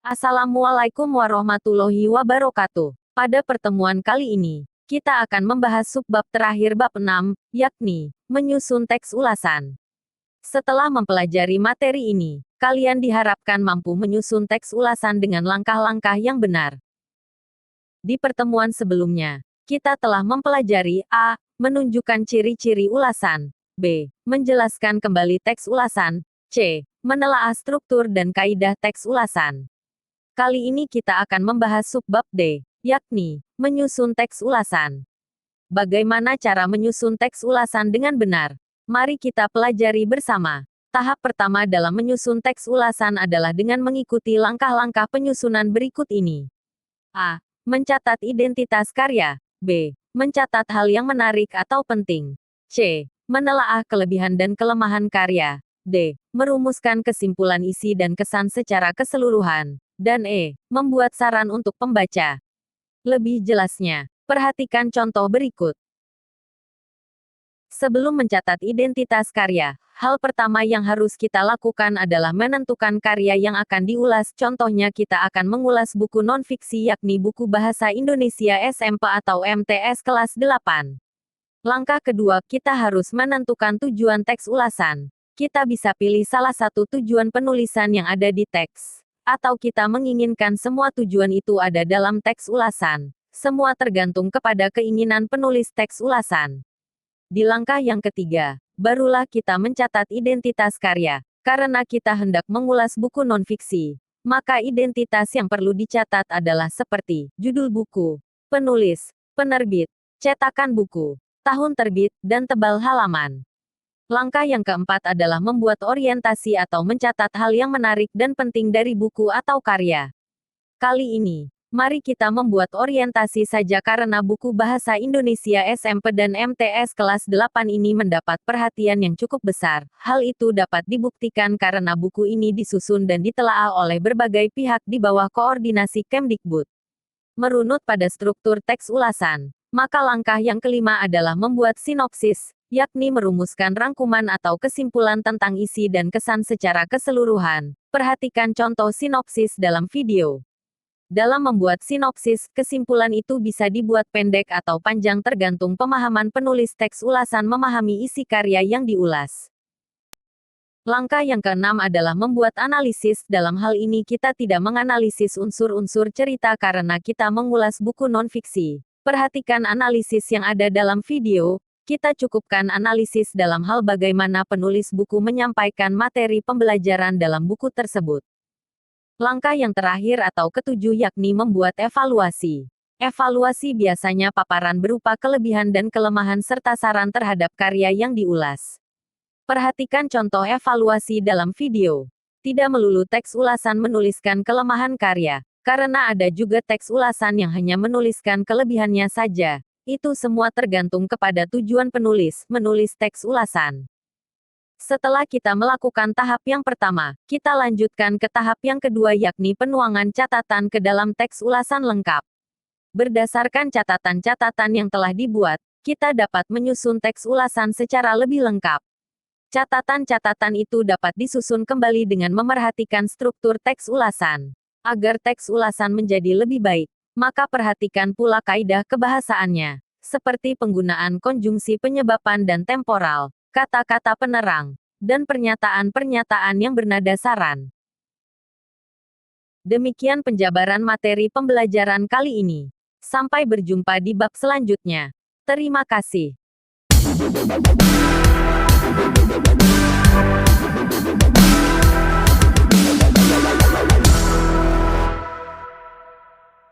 Assalamualaikum warahmatullahi wabarakatuh. Pada pertemuan kali ini, kita akan membahas subbab terakhir bab 6, yakni menyusun teks ulasan. Setelah mempelajari materi ini, kalian diharapkan mampu menyusun teks ulasan dengan langkah-langkah yang benar. Di pertemuan sebelumnya, kita telah mempelajari A. Menunjukkan ciri-ciri ulasan, B. Menjelaskan kembali teks ulasan, C. Menelaah struktur dan kaidah teks ulasan. Kali ini kita akan membahas subbab D, yakni menyusun teks ulasan. Bagaimana cara menyusun teks ulasan dengan benar? Mari kita pelajari bersama. Tahap pertama dalam menyusun teks ulasan adalah dengan mengikuti langkah-langkah penyusunan berikut ini. A. Mencatat identitas karya. B. Mencatat hal yang menarik atau penting. C. Menelaah kelebihan dan kelemahan karya. D. Merumuskan kesimpulan isi dan kesan secara keseluruhan. Dan E. Membuat saran untuk pembaca. Lebih jelasnya, perhatikan contoh berikut. Sebelum mencatat identitas karya, hal pertama yang harus kita lakukan adalah menentukan karya yang akan diulas. Contohnya kita akan mengulas buku non-fiksi yakni buku Bahasa Indonesia SMP atau MTS kelas 8. Langkah kedua, kita harus menentukan tujuan teks ulasan. Kita bisa pilih salah satu tujuan penulisan yang ada di teks. Atau kita menginginkan semua tujuan itu ada dalam teks ulasan. Semua tergantung kepada keinginan penulis teks ulasan. Di langkah yang ketiga, barulah kita mencatat identitas karya. Karena kita hendak mengulas buku non-fiksi, maka identitas yang perlu dicatat adalah seperti judul buku, penulis, penerbit, cetakan buku, tahun terbit, dan tebal halaman. Langkah yang keempat adalah membuat orientasi atau mencatat hal yang menarik dan penting dari buku atau karya. Kali ini, mari kita membuat orientasi saja karena buku Bahasa Indonesia SMP dan MTS kelas 8 ini mendapat perhatian yang cukup besar. Hal itu dapat dibuktikan karena buku ini disusun dan ditelaah oleh berbagai pihak di bawah koordinasi Kemdikbud. Merunut pada struktur teks ulasan, maka langkah yang kelima adalah membuat sinopsis, yakni merumuskan rangkuman atau kesimpulan tentang isi dan kesan secara keseluruhan. Perhatikan contoh sinopsis dalam video. Dalam membuat sinopsis, kesimpulan itu bisa dibuat pendek atau panjang tergantung pemahaman penulis teks ulasan memahami isi karya yang diulas. Langkah yang keenam adalah membuat analisis. Dalam hal ini kita tidak menganalisis unsur-unsur cerita karena kita mengulas buku non-fiksi. Perhatikan analisis yang ada dalam video. Kita cukupkan analisis dalam hal bagaimana penulis buku menyampaikan materi pembelajaran dalam buku tersebut. Langkah yang terakhir atau ketujuh yakni membuat evaluasi. Evaluasi biasanya paparan berupa kelebihan dan kelemahan serta saran terhadap karya yang diulas. Perhatikan contoh evaluasi dalam video. Tidak melulu teks ulasan menuliskan kelemahan karya, karena ada juga teks ulasan yang hanya menuliskan kelebihannya saja. Itu semua tergantung kepada tujuan penulis menulis teks ulasan. Setelah kita melakukan tahap yang pertama, kita lanjutkan ke tahap yang kedua yakni penuangan catatan ke dalam teks ulasan lengkap. Berdasarkan catatan-catatan yang telah dibuat, kita dapat menyusun teks ulasan secara lebih lengkap. Catatan-catatan itu dapat disusun kembali dengan memerhatikan struktur teks ulasan. Agar teks ulasan menjadi lebih baik, maka perhatikan pula kaidah kebahasaannya, seperti penggunaan konjungsi penyebaban dan temporal, kata-kata penerang, dan pernyataan-pernyataan yang bernada saran. Demikian penjabaran materi pembelajaran kali ini. Sampai berjumpa di bab selanjutnya. Terima kasih.